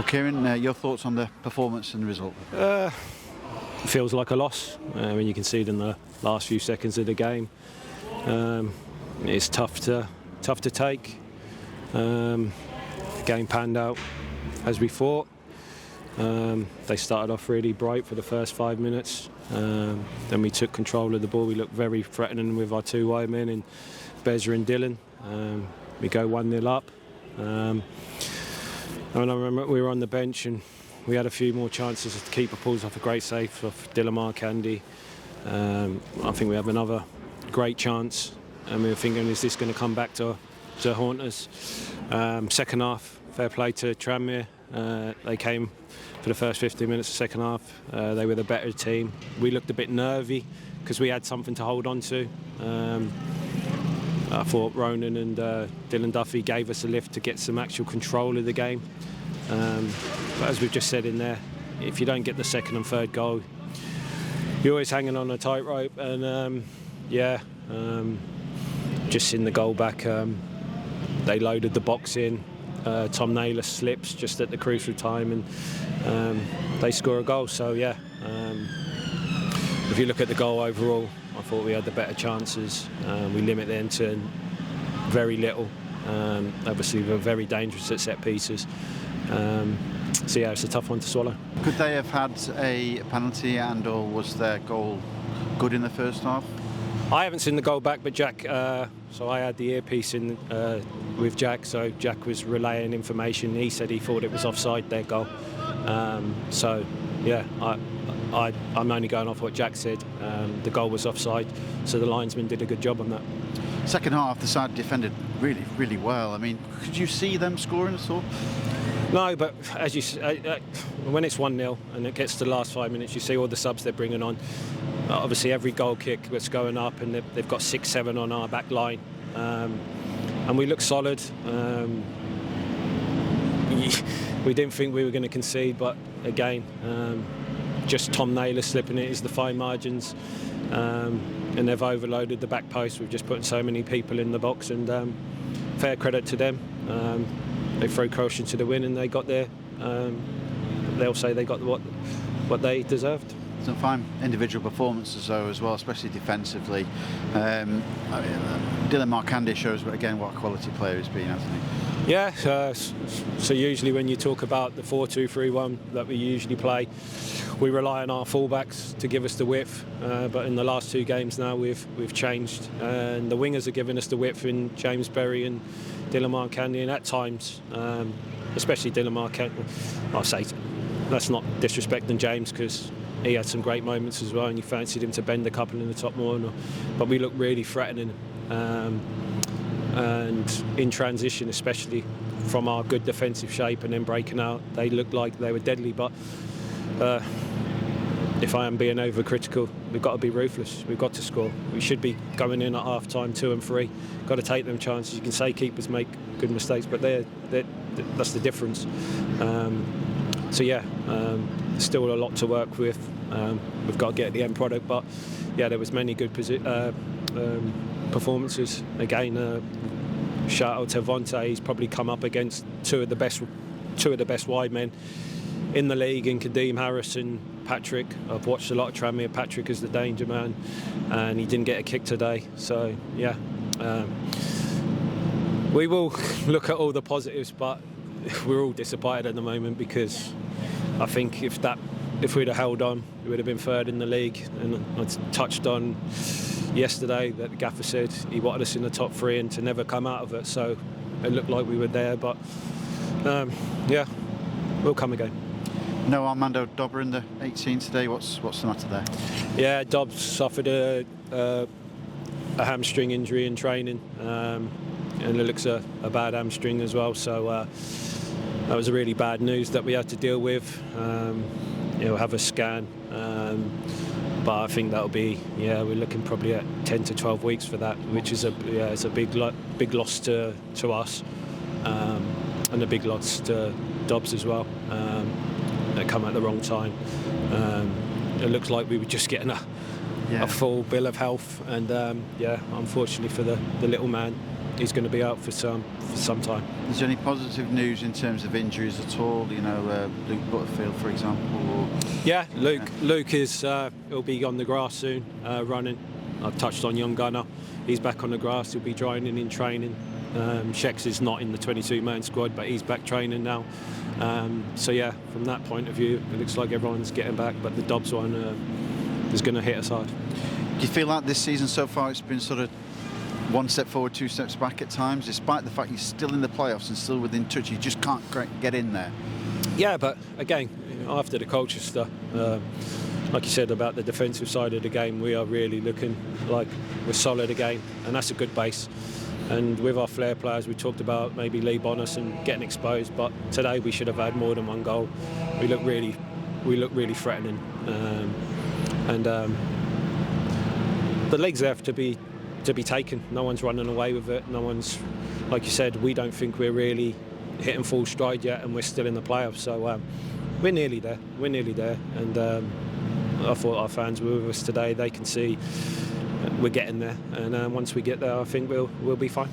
Well, Kieron, your thoughts on the performance and the result? Feels like a loss when you concede in the last few seconds of the game. It's tough to take. The game panned out as we thought. They started off really bright for the first 5 minutes. Then we took control of the ball. We looked very threatening with our two wide men in Beza and Dylan. We go 1-0 up. And I remember we were on the bench and we had a few more chances. The keeper pulls off a great save off Dilamar Candy. I think we have another great chance, and we were thinking, is this going to come back to haunt us? Second half, fair play to Tranmere. They came for the first 15 minutes of the second half. They were the better team. We looked a bit nervy because we had something to hold on to. I thought Ronan and Dylan Duffy gave us a lift to get some actual control of the game. But as we've just said in there, if you don't get the second and third goal, you're always hanging on a tightrope. And just in the goal back, they loaded the box in. Tom Naylor slips just at the crucial time, and they score a goal. So yeah, if you look at the goal overall, I thought we had the better chances. We limit them to very little. Obviously, we're very dangerous at set pieces. So yeah, it's a tough one to swallow. Could they have had a penalty, and/or was their goal good in the first half? I haven't seen the goal back, but Jack. So I had the earpiece in with Jack. So Jack was relaying information. He said he thought it was offside, their goal. So yeah, I'm only going off what Jack said. The goal was offside, so the linesman did a good job on that. Second half, the side defended really, really well. I mean, could you see them scoring at all? No, but as you say, when it's 1-0 and it gets to the last 5 minutes, you see all the subs they're bringing on. Obviously, every goal kick that's going up, and they've got 6-7 on our back line, and we look solid. We didn't think we were going to concede, but again, just Tom Naylor slipping it is the fine margins, and they've overloaded the back post. We've just put so many people in the box, and fair credit to them. They threw caution to the win, and they got there. They'll say they got what they deserved. Some fine individual performances though as well, especially defensively. Dylan Marcandy shows again what a quality player he's been, hasn't he? Yeah, so usually when you talk about the 4-2-3-1 that we usually play, we rely on our fullbacks to give us the width, but in the last two games now we've changed, and the wingers are giving us the width in James Berry and Dylan Marcandy, and at times, especially Dylan Marcandy, I'll say that's not disrespecting James, because he had some great moments as well, and you fancied him to bend a couple in the top corner, but we look really threatening, and in transition, especially from our good defensive shape and then breaking out, they looked like they were deadly. But if I am being overcritical, we've got to be ruthless. We've got to score. We should be going in at half time 2-3. Got to take them chances. You can say keepers make good mistakes, but that's the difference. So yeah, still a lot to work with. We've got to get the end product, but yeah, there was many good performances. Again, shout out to Vontae. He's probably come up against two of the best wide men in the league, in Kadeem Harris and Patrick. I've watched a lot of Tranmere. Patrick is the danger man, and he didn't get a kick today. So yeah, we will look at all the positives, but we're all disappointed at the moment, because I think if we'd have held on, we would have been third in the league. And I touched on yesterday that the gaffer said he wanted us in the top three and to never come out of it. So it looked like we were there, but yeah, we'll come again. No Armando Dobber in the 18 today. What's the matter there? Yeah, Dobbs suffered a hamstring injury in training, and it looks a bad hamstring as well. So that was a really bad news that we had to deal with. He'll have a scan, but I think that'll be, we're looking probably at 10 to 12 weeks for that, which is it's a big loss to us, and a big loss to Dobbs as well. They come at the wrong time. It looks like we were just getting a full bill of health, and unfortunately for the little man, he's going to be out for some time. Is there any positive news in terms of injuries at all? You know, Luke Butterfield, for example. Or, yeah, Luke is he'll be on the grass soon, running. I've touched on young Gunner. He's back on the grass. He'll be joining in training. Shex is not in the 22-man squad, but he's back training now. So yeah, from that point of view, it looks like everyone's getting back. But the Dobbs one is going to hit us hard. Do you feel like this season so far it's been sort of one step forward, two steps back at times, despite the fact you're still in the playoffs and still within touch, you just can't get in there? Yeah, but again, after the Colchester, like you said about the defensive side of the game, we are really looking like we're solid again, and that's a good base. And with our flair players, we talked about maybe Lee Bonus and getting exposed, but today we should have had more than one goal. We look really threatening, and the legs there to be taken. No one's running away with it. No one's, like you said, we don't think we're really hitting full stride yet, and we're still in the playoffs. So we're nearly there. We're nearly there, and I thought our fans were with us today. They can see we're getting there, and once we get there, I think we'll be fine.